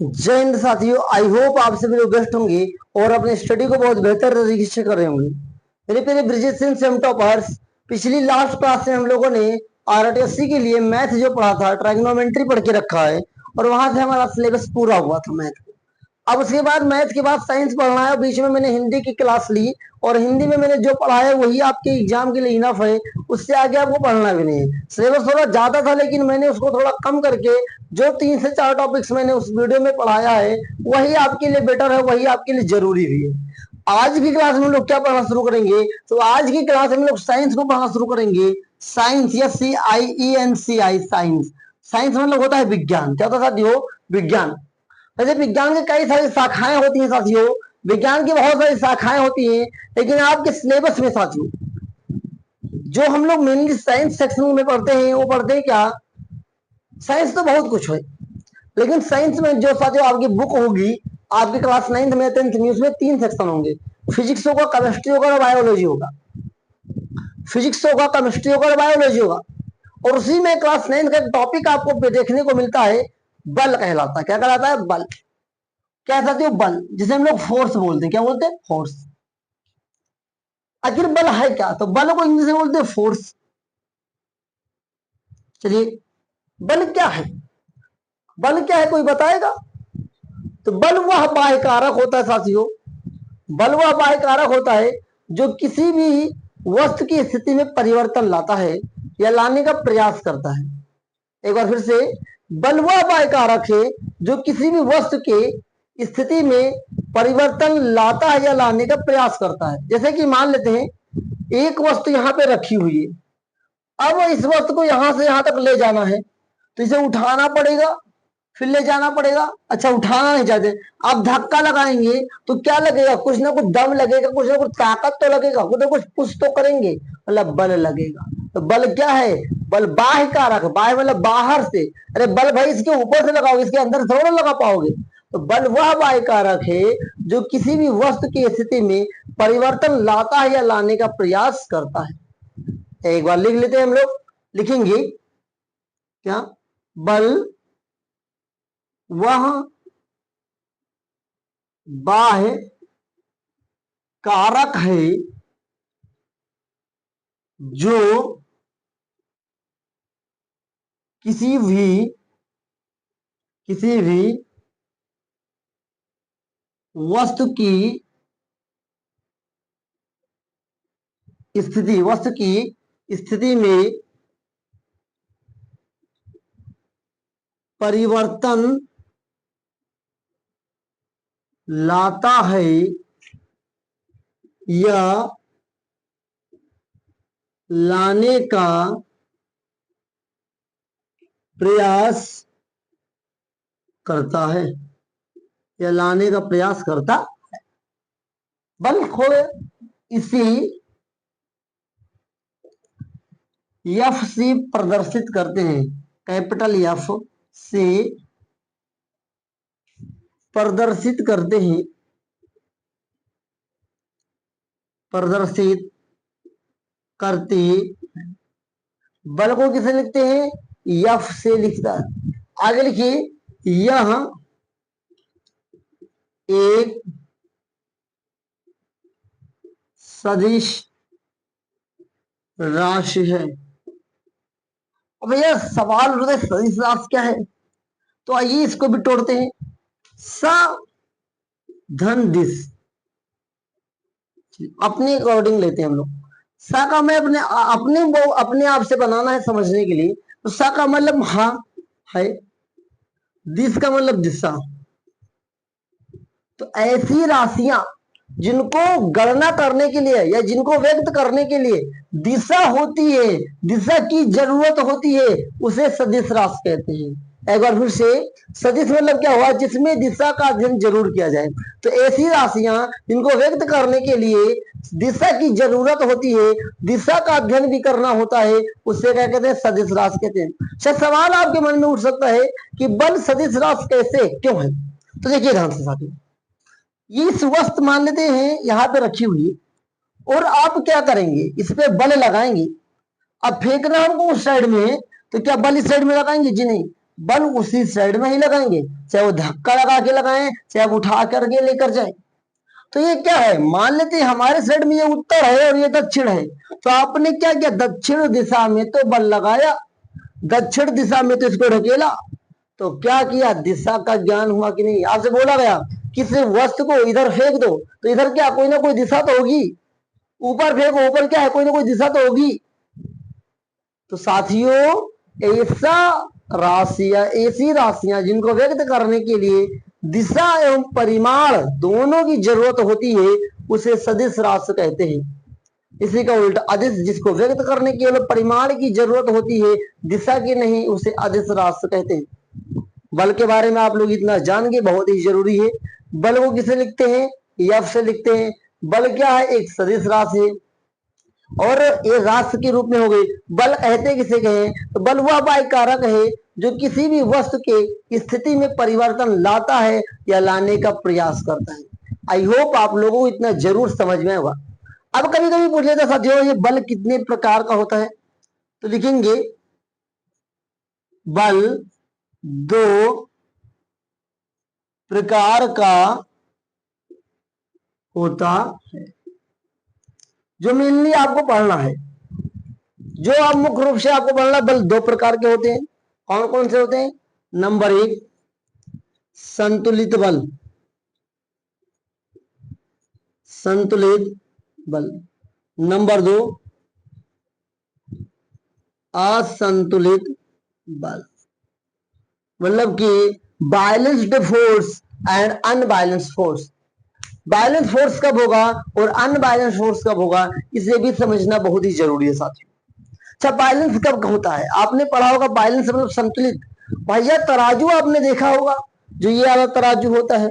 जय हिंद साथियों, I hope आप सभी लोग बेस्ट होंगे और अपने स्टडी को बहुत बेहतर तरीके से कर रहे होंगे। मेरे प्यारे ब्रिजेश सिंह सेम टॉपर्स, पिछली लास्ट क्लास में हम लोगों ने आरटीएससी के लिए मैथ जो पढ़ा था, ट्राइगोनोमेट्री पढ़ के रखा है और वहां से हमारा सिलेबस पूरा हुआ था मैथ। अब उसके बाद मैथ के बाद साइंस पढ़ना है। बीच में मैंने हिंदी की क्लास ली और हिंदी में मैंने जो पढ़ा है वही आपके एग्जाम के लिए इनफ है, उससे आगे आपको पढ़ना भी नहीं है। सिलेबस थोड़ा ज्यादा था लेकिन मैंने उसको थोड़ा कम करके जो 3 से 4 टॉपिक्स मैंने उस वीडियो में पढ़ाया है वही आपके लिए बेटर है, वही आपके लिए जरूरी भी है। आज की क्लास में हम लोग क्या पढ़ना शुरू करेंगे, तो आज की क्लास में हम लोग साइंस को पढ़ना शुरू करेंगे। साइंस या CIENCI साइंस। साइंस मतलब होता है विज्ञान। क्या होता है साथियों? विज्ञान। वैसे विज्ञान की कई सारी शाखाएं होती हैं साथियों, विज्ञान की बहुत सारी शाखाएं होती हैं, लेकिन आपके सिलेबस में साथियों जो हम लोग मेनली साइंस सेक्शन में पढ़ते हैं वो पढ़ते हैं क्या? साइंस तो बहुत कुछ है, लेकिन साइंस में जो साथियों आपकी बुक होगी, आपकी क्लास 9th में 10th में, उसमें 3 सेक्शन होंगे। फिजिक्स होगा, केमिस्ट्री होगा और बायोलॉजी होगा। फिजिक्स होगा, केमिस्ट्री होगा और बायोलॉजी होगा। और उसी में क्लास 9th का एक टॉपिक आपको देखने को मिलता है, बल कहलाता है। क्या कहलाता है? बल। क्या कहते हो? बल, जिसे हम लोग फोर्स बोलते हैं। क्या बोलते हैं? फोर्स। आखिर बल है क्या? तो बल को इंग्लिश में बोलते हैं फोर्स। चलिए, बल क्या है? बल क्या है, कोई बताएगा? तो बल वह बाह्य कारक होता है साथियों, बल वह बाह्य कारक होता है जो किसी भी वस्तु की स्थिति में परिवर्तन लाता है या लाने का प्रयास करता है। एक बार फिर से, बल वह बाह्य कारक है जो किसी भी वस्तु के स्थिति में परिवर्तन लाता है या लाने का प्रयास करता है। जैसे कि मान लेते हैं एक वस्तु यहां पे रखी हुई है, अब इस वस्तु को यहां से यहां तक ले जाना है, तो इसे उठाना पड़ेगा, फिर ले जाना पड़ेगा। अच्छा, उठाना नहीं चाहते, आप धक्का लगाएंगे तो क्या लगेगा? कुछ ना कुछ दम लगेगा, कुछ ना कुछ ताकत तो लगेगा, कुछ ना कुछ पुश तो करेंगे, मतलब बल लगेगा। तो बल क्या है? बल बाह्य कारक। बाह्य मतलब बाहर से। अरे बल भाई इसके ऊपर से लगाओगे, इसके अंदर थोड़ा लगा पाओगे। तो बल वह बाह्य कारक है जो किसी भी वस्तु की स्थिति में परिवर्तन लाता है या लाने का प्रयास करता है। एक बार लिख लेते हैं हम लोग, लिखेंगे क्या? बल वह बाह्य कारक है जो किसी भी वस्तु की स्थिति में परिवर्तन लाता है या लाने का प्रयास करता है, या लाने का प्रयास करता है। बल को इसी एफ से प्रदर्शित करते हैं, कैपिटल एफ से प्रदर्शित करते हैं, प्रदर्शित करते। बल को किसे लिखते हैं? एफ से लिखता है। आगे लिखिए, यह एक सदिश राशि है। अब यह सवाल उठता है, सदिश राशि क्या है? तो आइए इसको भी तोड़ते हैं। स धन दिस, अपने अकॉर्डिंग लेते हैं हम लोग। सा का मैं अपने आप से बनाना है समझने के लिए, तो सा का मतलब हाँ है, दिस का मतलब दिशा। तो ऐसी राशियां जिनको गणना करने के लिए या जिनको व्यक्त करने के लिए दिशा होती है, दिशा की जरूरत होती है, उसे सदिश राशि कहते हैं। एक बार फिर से, सदिश मतलब क्या हुआ? जिसमें दिशा का अध्ययन जरूर किया जाए। तो ऐसी राशियां जिनको व्यक्त करने के लिए दिशा की जरूरत होती है, दिशा का अध्ययन भी करना होता है, उससे क्या कहते हैं? सदिश राशि कहते हैं। शायद सवाल आपके मन में उठ सकता है कि बल सदिश राशि कैसे, क्यों है? तो देखिए ध्यान से साथियों, ये इस वस्तु मान लेते हैं यहां पे रखी हुई, और आप क्या करेंगे? इस पे बल लगाएंगे। अब फेंकना हमको उस साइड में, तो क्या बल इस साइड में लगाएंगे? जी नहीं, बल उसी साइड में ही लगाएंगे, चाहे वो धक्का लगा के लगाएं, चाहे आप उठा करके लेकर जाए। तो ये क्या है, मान लेते हैं हमारे साइड में ये उत्तर है और ये दक्षिण है, तो आपने क्या किया, दक्षिण दिशा में तो बल लगाया, दक्षिण दिशा में तो इसको ढकेला, तो क्या किया, दिशा का ज्ञान हुआ कि नहीं। आपसे बोला गया किसी वस्तु को इधर फेंक दो, तो इधर क्या कोई ना कोई दिशा तो होगी, ऊपर फेंको, ऊपर क्या है, कोई ना कोई दिशा तो होगी। तो साथियों ऐसा राशियां, ऐसी राशियां जिनको व्यक्त करने के लिए दिशा एवं परिमाण दोनों की जरूरत होती है, उसे सदिश राशि कहते हैं। इसी का उल्टा अदिश, जिसको व्यक्त करने के लिए परिमाण की जरूरत होती है, दिशा की नहीं, उसे अदिश राशि कहते हैं। बल के बारे में आप लोग इतना जान गए, बहुत ही जरूरी है। बल को किसे लिखते हैं, यफ से लिखते हैं। बल क्या है, एक सदिश राशि है और ये राशि के रूप में हो गई। बल कहते किसे कहें, तो बल वह बाह्य कारक है जो किसी भी वस्तु के स्थिति में परिवर्तन लाता है या लाने का प्रयास करता है। आई होप आप लोगों को इतना जरूर समझ में होगा। अब कभी कभी पूछ लेता साथियों, ये बल कितने प्रकार का होता है, तो लिखेंगे बल दो प्रकार का होता है, जो मेनली आपको पढ़ना है, जो आप मुख्य रूप से आपको पढ़ना। बल दो प्रकार के होते हैं, कौन कौन से होते हैं। नंबर एक, संतुलित बल, संतुलित बल। नंबर दो, असंतुलित बल, मतलब कि balanced force and unbalanced force. Balance force कब होगा और अनबैलेंस फोर्स कब होगा, इसे भी समझना बहुत ही जरूरी है साथियों। अच्छा, बैलेंस कब होता है, आपने पढ़ा होगा बैलेंस मतलब संतुलित। भैया तराजू आपने देखा होगा, जो ये वाला तराजू होता है,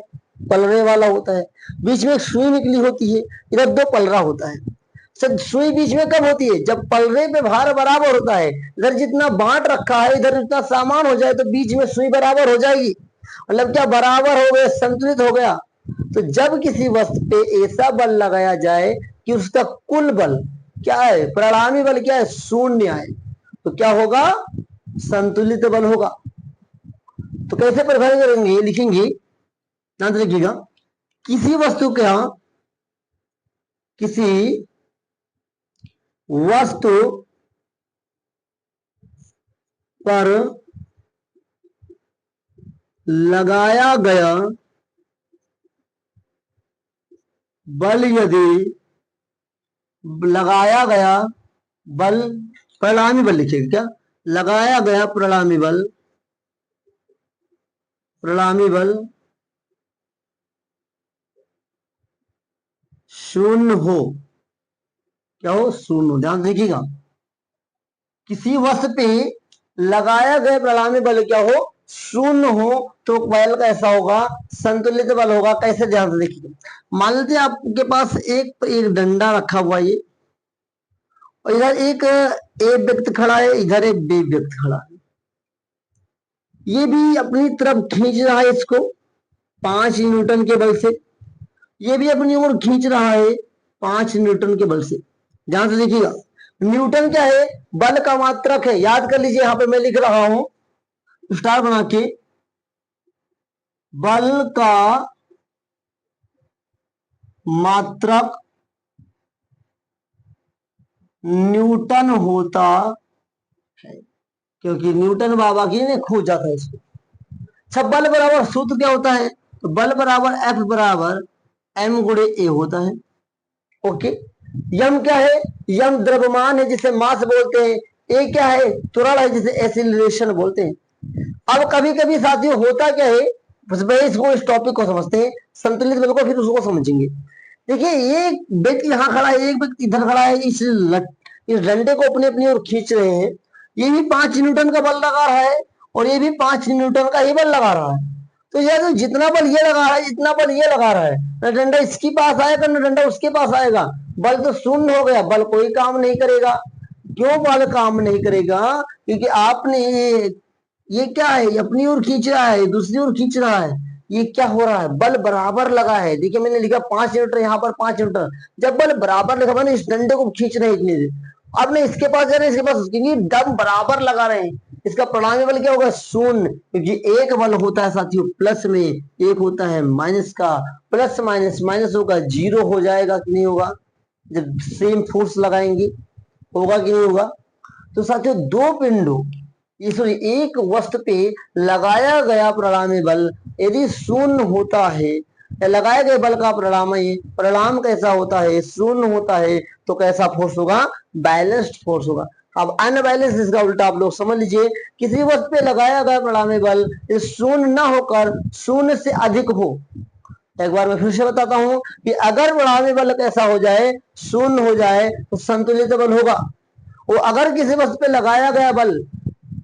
पलरे वाला होता है, बीच में एक सुई निकली होती है, इधर दो पलरा होता है। सर सुई बीच में कब होती है, जब पलरे पे भार बराबर होता है, इधर जितना बांट रखा है इधर जितना सामान हो जाए तो बीच में सुई बराबर हो जाएगी, मतलब क्या बराबर हो गया, संतुलित हो गया। तो जब किसी वस्तु पे ऐसा बल लगाया जाए कि उसका कुल बल क्या है, परिणामी बल क्या है, शून्य आए, तो क्या होगा, संतुलित बल होगा। तो कैसे परिभाषित करेंगे, लिखेंगे, ध्यान से लिखिएगा, किसी वस्तु का, किसी वस्तु पर लगाया गया बल, यदि लगाया गया बल, परिणामी बल लिखिएगा, क्या लगाया गया परिणामी बल, परिणामी बल शून्य हो, क्या हो, शून्य हो। ध्यान देखिएगा, किसी वस्तु पे लगाया गया परिणामी बल क्या हो, शून्य हो, तो बल कैसा होगा, संतुलित बल होगा। कैसे, ध्यान से देखिए, मान लीजिए आपके पास एक डंडा रखा हुआ है, और इधर एक ए व्यक्ति खड़ा है, इधर एक बी व्यक्ति खड़ा है, ये भी अपनी तरफ खींच रहा है इसको 5 न्यूटन के बल से, ये भी अपनी ओर खींच रहा है 5 न्यूटन के बल से। ध्यान से देखिएगा, न्यूटन क्या है, बल का मात्रक है, याद कर लीजिए, यहां पे मैं लिख रहा हूं स्टार बना के, बल का मात्रक न्यूटन होता है, क्योंकि न्यूटन बाबा की ने खोजा था इसको। अच्छा, बल बराबर सूत्र क्या होता है, तो बल बराबर एफ बराबर एम गुणे ए होता है। ओके, यम क्या है, यम द्रव्यमान है जिसे मास बोलते हैं, ए क्या है, त्वरण है जिसे एक्सीलरेशन बोलते हैं। अब कभी कभी साथियों होता क्या है, बस भाई इसको, इस टॉपिक को समझते हैं, संतुलित बल को फिर उसको समझेंगे। देखिए, एक व्यक्ति यहाँ खड़ा है, एक व्यक्ति इधर खड़ा है, इस डंडे को अपने अपनी ओर खींच रहे हैं, ये भी 5 न्यूटन का बल लगा रहा है और ये भी 5 न्यूटन का ही बल लगा रहा है। तो ये तो जितना बल ये लगा रहा है, जितना बल ये लगा रहा है, न डंडा इसके पास आएगा न डंडा उसके पास आएगा, बल तो शून्य हो गया, बल कोई काम नहीं करेगा। क्यों बल काम नहीं करेगा, क्योंकि आपने ये क्या है, अपनी ओर खींच रहा है, दूसरी ओर खींच रहा है, ये क्या हो रहा है, बल बराबर लगा है। देखिए मैंने लिखा 5 न्यूटन, यहाँ पर 5 न्यूटन, जब बल बराबर लिखा मैंने इस डंडे को खींच रहे हैं इतनी देर, अब नहीं इसके पास जा रहे हैं, इसके पास, क्योंकि दम बराबर लगा रहे हैं, इसका परिणामी बल क्या होगा? शून्य, क्योंकि एक बल होता है साथियों प्लस में, एक होता है माइनस का। प्लस माइनस माइनस होगा, जीरो हो जाएगा कि नहीं होगा जब सेम फोर्स लगाएंगे? होगा कि नहीं होगा? तो साथियों दो पिंडों सॉरी एक वस्तु पे लगाया गया परिणामी बल यदि शून्य होता है, या लगाए गए बल का परिणाम कैसा होता है? शून्य होता है, तो कैसा फोर्स होगा? बैलेंस्ड फोर्स होगा। अब अनबैलेंस इसका उल्टा आप लोग समझ लीजिए, किसी वस्तु पे लगाया गया परिणामी बल शून्य ना होकर शून्य से अधिक हो। एक बार मैं फिर से बताता हूं कि अगर परिणामी बल कैसा हो जाए? शून्य हो जाए, तो संतुलित बल होगा। वो अगर किसी वस्तु पे लगाया गया बल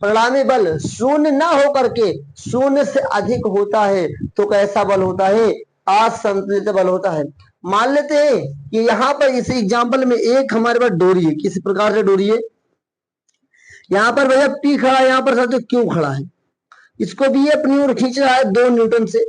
परिणामी बल शून्य ना होकर के शून्य से अधिक होता है, तो कैसा बल होता है? असंतुलित बल होता है। मान लेते हैं कि यहाँ पर इस एग्जाम्पल में एक हमारे पास डोरी है, किसी प्रकार से डोरी है, यहाँ पर भैया पी खड़ा है, यहाँ पर साथियों क्यों खड़ा है? इसको भी ये अपनी ओर खींच रहा है 2 न्यूटन से,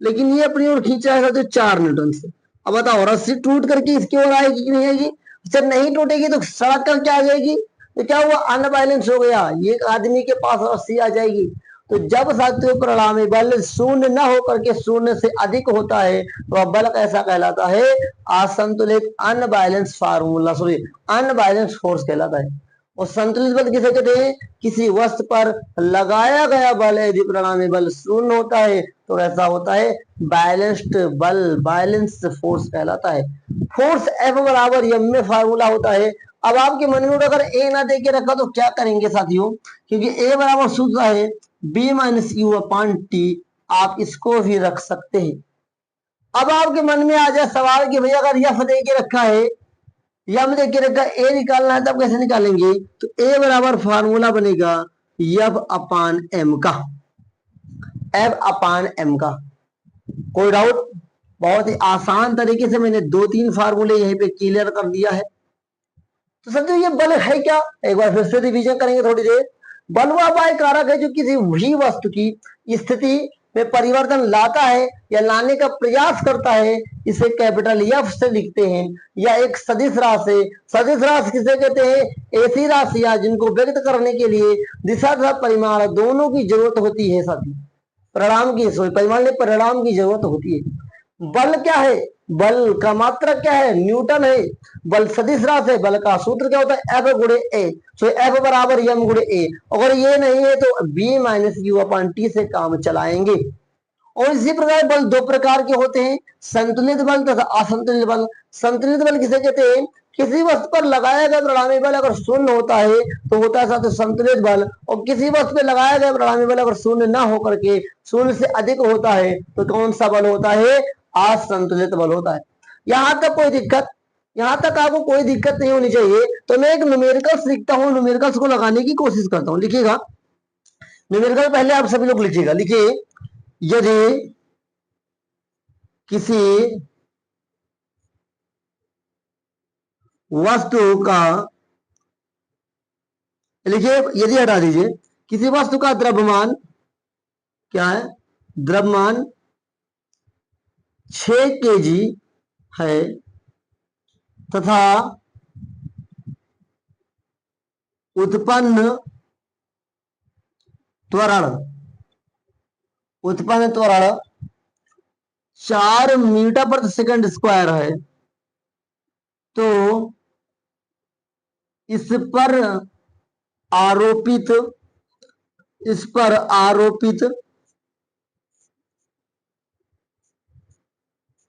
लेकिन ये अपनी ओर खींच रहा है साथियों 4 न्यूटन से। अब बताओ रस्सी टूट करके इसकी ओर आएगी कि नहीं आएगी? जब नहीं टूटेगी तो सड़क कर क्या आ जाएगी? तो क्या हुआ? अनबैलेंस हो गया, एक आदमी के पास रस्सी आ जाएगी। तो जब साथियों परिणामी बल शून्य न होकर के शून्य से अधिक होता है, तो वह बल कैसा कहलाता है? असंतुलित, unbalance formula sorry unbalance force कहलाता है। और संतुलित बल किसे कहते हैं? किसी वस्तु पर लगाया गया बल यदि परिणामी बल शून्य होता है, तो ऐसा होता है बैलेंस्ड बल, बैलेंस फोर्स कहलाता है। फोर्स एफ बराबर एम में फार्मूला होता है। अब आपके मन में अगर ए ना दे के रखा तो क्या करेंगे साथियों? क्योंकि ए बराबर सूत्र है B minus U upon T, आप इसको भी रख सकते हैं। अब आपके मन में आ जाए सवाल कि भैया अगर यफ दे के रखा है, यम दे के रखा, ए निकालना है, तब कैसे निकालेंगे? तो ए बराबर फार्मूला बनेगा यफ अपान एम का, एफ अपान एम का। कोई डाउट? बहुत ही आसान तरीके से मैंने 2-3 फार्मूले यहीं पे क्लियर कर दिया है। तो समझो ये बल है क्या? एक बार फिर से रिवीजन करेंगे थोड़ी देर। बल वह बाह्य कारक है जो किसी भी वस्तु की स्थिति में परिवर्तन लाता है या लाने का प्रयास करता है। इसे कैपिटल एफ से लिखते हैं, या एक सदिश राशि। सदिश राशि किसे कहते हैं? ऐसी राशियां जिनको व्यक्त करने के लिए दिशा तथा परिमाण दोनों की जरूरत होती है साथी। परिणाम की परिमाण में परिणाम की जरूरत होती है। बल क्या है? बल का मात्रक क्या है? न्यूटन है। बल सदिश राशि है, बल का सूत्र क्या होता है? एफ गुणे ए। सो एफ बराबर एम गुणे ए। अगर ये नहीं है तो B minus U upon T से काम चलाएंगे। और इसी प्रकार बल दो प्रकार के होते हैं, संतुलित बल तथा असंतुलित बल। संतुलित बल किसे कहते हैं? किसी वस्तु पर लगाया गया परिणामी बल अगर शून्य होता है तो होता है साथ संतुलित बल, और किसी वस्तु पर लगाया गया परिणामी बल अगर शून्य ना होकर के शून्य से अधिक होता है तो कौन सा बल होता है? असंतुलित बल होता है। यहां तक कोई दिक्कत? यहां तक आपको कोई दिक्कत नहीं होनी चाहिए। तो मैं एक न्यूमेरिकल्स लिखता हूं, न्यूमेरिकल्स को लगाने की कोशिश करता हूं। लिखिएगा न्यूमेरिकल, पहले आप सभी लोग लिखिएगा। लिखिए यदि किसी वस्तु का, लिखिए यदि हटा दीजिए, किसी वस्तु का द्रव्यमान क्या है? द्रव्यमान 6 kg है तथा उत्पन्न त्वरण 4 मीटर प्रति सेकंड स्क्वायर है, तो इस पर आरोपित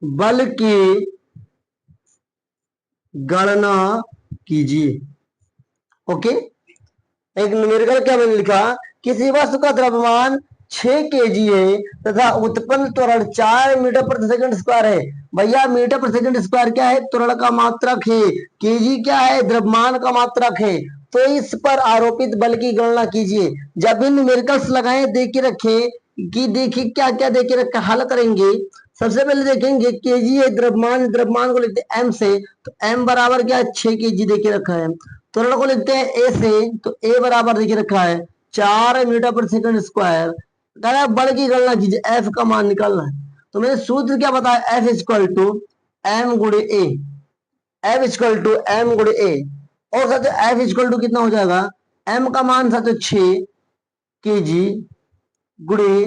बल की गणना कीजिए। ओके, एक न्यूमेरिकल क्या मैंने लिखा? किसी वस्तु का द्रव्यमान 6 kg है तथा उत्पन्न त्वरण 4 मीटर प्रति सेकंड स्क्वायर है। भैया मीटर प्रति सेकंड स्क्वायर क्या है? त्वरण का मात्रक है। केजी क्या है? द्रव्यमान का मात्रक है। तो इस पर आरोपित बल की गणना कीजिए। जब भी न्यूमेरिकल्स लगाए देख के रखें कि देखिए क्या क्या देख के रखा, हल करेंगे। सबसे पहले देखेंगे केजी है द्रव्यमान, द्रव्यमान को लिखते हैं एम से, तो एम बराबर क्या है? 6 kg दे के रखा है। त्वरण को लिखते हैं ए से, तो ए बराबर देखिए रखा है 4 मीटर प्रति सेकंड स्क्वायर। बल की गणना कीजिए, एफ का मान निकालना है। तो मैंने सूत्र क्या बताया? एफ इक्वल टू एम गुणे ए, एफ इक्वल टू एम गुणे ए। और साथ एफ इक्वल टू कितना हो जाएगा? एम का मान साथ 6 केजी गुणे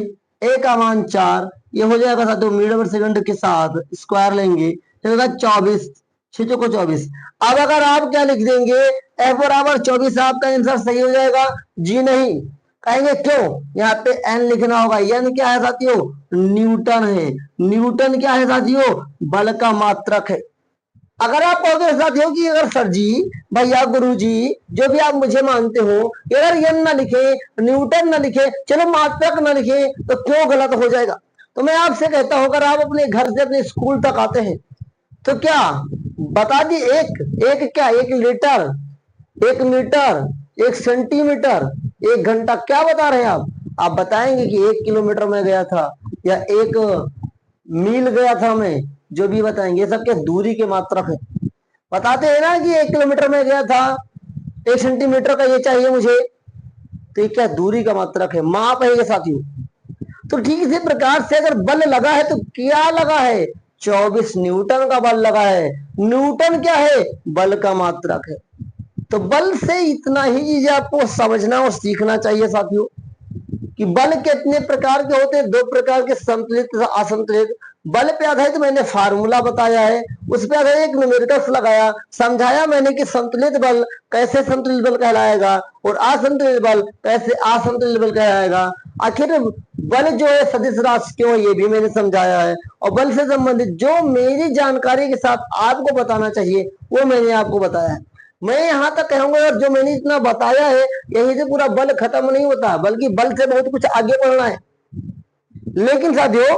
ए का मान 4, ये हो जाएगा साथियों मीटर पर सेकंड के साथ स्क्वायर लेंगे, ये होगा 24, 6 को 24। अब अगर आप क्या लिख देंगे F बराबर 24, आपका आंसर सही हो जाएगा? जी नहीं, कहेंगे क्यों? यहाँ पे एन लिखना होगा। एन क्या है साथियों? न्यूटन है। न्यूटन क्या है साथियों? बल का मात्रक है। अगर आप कहोगे साथियों कि अगर सर जी, भैया, गुरु जी, जो भी आप मुझे मानते हो, अगर एन ना लिखे, न्यूटन ना लिखे, चलो मात्रक ना लिखे, तो क्यों गलत हो जाएगा? तो मैं आपसे कहता हूं, अगर आप अपने घर से अपने स्कूल तक आते हैं तो क्या बता दी, एक क्या, 1 लीटर, 1 मीटर, 1 सेंटीमीटर, 1 घंटा, क्या बता रहे हैं आप बताएंगे कि 1 किलोमीटर में गया था या 1 मील गया था मैं, जो भी बताएंगे ये सब क्या दूरी के मात्रक है। बताते हैं ना कि 1 किलोमीटर में गया था, 1 सेंटीमीटर का ये चाहिए मुझे, तो ये क्या दूरी का मात्रक है, माप है ये साथियों। तो ठीक इसी प्रकार से अगर बल लगा है तो क्या लगा है? 24 न्यूटन का बल लगा है। न्यूटन क्या है? बल का मात्रक है। तो बल से इतना ही चीजें आपको समझना और सीखना चाहिए साथियों, कि बल कितने प्रकार के होते हैं। 2 प्रकार के, संतुलित तथा असंतुलित। बल पे आधारित मैंने फार्मूला बताया है, उस पे आधारित एक न्यूमेरिकल्स लगाया, समझाया मैंने कि संतुलित बल कैसे संतुलित बल कहलाएगा और असंतुलित बल कैसे असंतुलित बल कहलाएगा। आखिर बल जो है सदिश राशि क्यों, ये भी मैंने समझाया है। और बल से संबंधित जो मेरी जानकारी के साथ आपको बताना चाहिए वो मैंने आपको बताया है। मैं यहां तक कहूंगा, और जो मैंने इतना बताया है यहीं से पूरा बल खत्म नहीं होता, बल्कि बल से बहुत कुछ आगे बढ़ना है। लेकिन साथियों,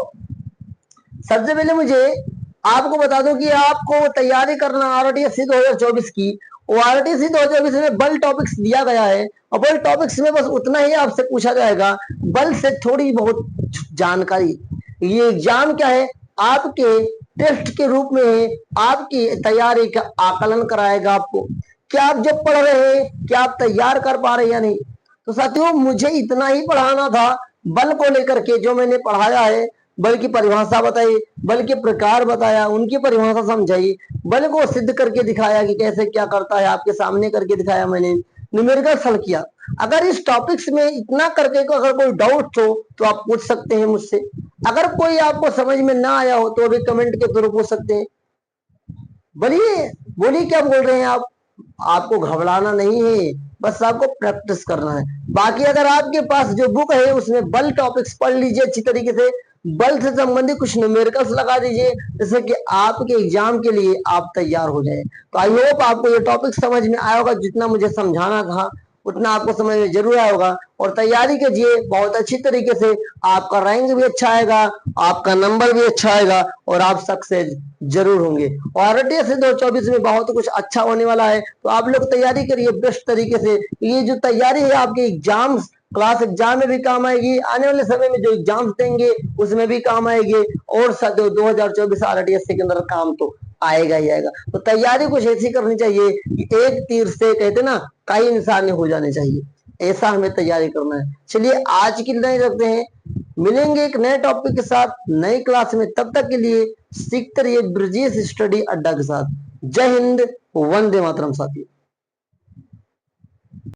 सबसे पहले मुझे आपको बता दूं कि आपको तैयारी करना आरटीएससी 2024 की, और आरटीएससी 2024 में बल टॉपिक्स दिया गया है, और बल टॉपिक्स में बस उतना ही आपसे पूछा जाएगा, बल से थोड़ी बहुत जानकारी। ये एग्जाम क्या है? आपके टेस्ट के रूप में आपकी तैयारी का आकलन कराएगा आपको, क्या आप जो पढ़ रहे हैं क्या आप तैयार कर पा रहे हैं या नहीं। तो साथियों, मुझे इतना ही पढ़ाना था बल को लेकर के, जो मैंने पढ़ाया है। बल की परिभाषा बताई, बल के प्रकार बताया, उनकी परिभाषा समझाई, बल को सिद्ध करके दिखाया कि कैसे क्या करता है, आपके सामने करके दिखाया मैंने, न्यूमेरिकल हल किया। अगर इस टॉपिक्स में इतना करके को अगर कोई डाउट हो तो आप पूछ सकते हैं मुझसे। अगर कोई आपको समझ में ना आया हो तो अभी कमेंट के थ्रू पूछ सकते हैं। बोलिए, बोलिए क्या बोल रहे हैं आप? आपको घबराना नहीं है, बस आपको प्रैक्टिस करना है। बाकी अगर आपके पास जो बुक है उसमें बल टॉपिक्स पढ़ लीजिए अच्छी तरीके से, बल से संबंधित कुछ न्यूमेरिकल्स लगा दीजिए, जिससे कि आपके एग्जाम के लिए आप तैयार हो जाए। तो आई होप आपको ये टॉपिक समझ में आया होगा, जितना मुझे समझाना था उतना आपको समझ में जरूर आया होगा। और तैयारी कीजिए बहुत अच्छी तरीके से, आपका रैंक भी अच्छा आएगा, आपका नंबर भी अच्छा आएगा और आप सक्सेस जरूर होंगे। और आरटीएस 2024 में बहुत कुछ अच्छा होने वाला है, तो आप लोग तैयारी करिए बेस्ट तरीके से। ये जो तैयारी है आपके एग्जाम्स, क्लास एग्जाम में भी काम आएगी, आने वाले समय में जो एग्जाम्स देंगे उसमें भी काम आएगी, और 2024 आरटीएस के अंदर काम तो आएगा ही आएगा। तो तैयारी कुछ ऐसी करनी चाहिए कि एक तीर से, कहते ना, कई निशाने हो जाने चाहिए, ऐसा हमें तैयारी करना है। चलिए आज की नहीं रखते हैं, मिलेंगे एक नए टॉपिक के साथ नई क्लास में। तब तक के लिए सीखते रहिए ब्रजेश स्टडी अड्डा के साथ। जय हिंद, वंदे मातरम साथियों।